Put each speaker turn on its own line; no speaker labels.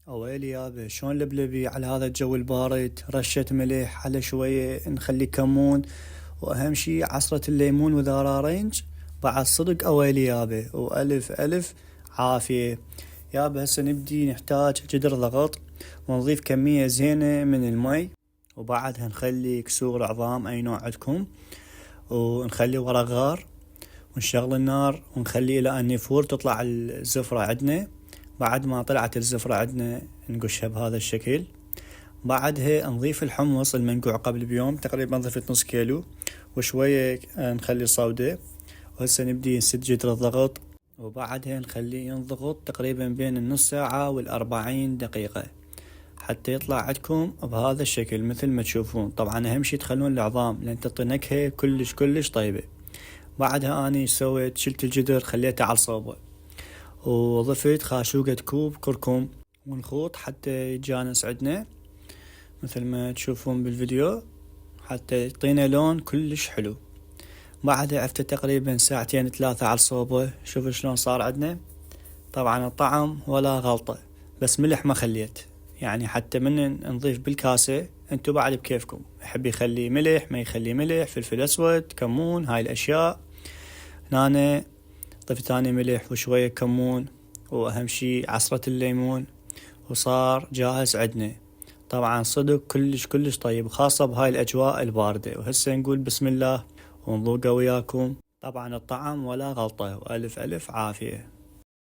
ويلي يابا شلون لبلبي على هذا الجو البارد، رشة ملح على شوية نخلي كمون، واهم شي عصرة الليمون وذا رينج بعد صدق اويلي يابا، والف الف عافية يابا. هسه نبدي نحتاج جدر ضغط، ونضيف كمية زينة من المي، وبعدها نخلي كسور عظام اي نوع عندكم، ونخلي ورق غار، ونشغل النار ونخلي الى ان يفور تطلع الزفرة عدنا. بعد ما طلعت الزفرة عدنا نقشها بهذا الشكل. بعدها نضيف الحمص المنقوع قبل بيوم، تقريبا ضفت نص كيلو، وشوية نخلي صودة. وهسه نبدي نسد جدر الضغط، وبعدها نخليه ينضغط تقريبا بين النص ساعة وال40 دقيقة حتى يطلع عندكم بهذا الشكل مثل ما تشوفون. طبعا اهم شي تخلون العظام لان تعطي نكهة كلش طيبة. بعدها اني سويت شلت الجدر خليته على الصوبة، وضفت خاشوقة كوب كركم ونخوط حتى يتجانس عدنا مثل ما تشوفون بالفيديو حتى يعطينا لون كلش حلو. بعدها عفته تقريبا ساعتين 3 على الصوبة. شوفوا شلون صار عدنا. طبعا الطعم ولا غلطة، بس ملح ما خليت، يعني حتى من نضيف بالكاسة انتو بعد بكيفكم، يحب يخلي ملح ما يخلي ملح، فلفل اسود كمون هاي الاشياء. هنا ضفت ثاني ملح وشوية كمون، واهم شي عصرة الليمون، وصار جاهز عدنا. طبعا صدق كلش طيب، خاصة بهاي الاجواء الباردة. وهسه نقول بسم الله ونذوقه وياكم. طبعا الطعم ولا غلطة، والف الف عافية.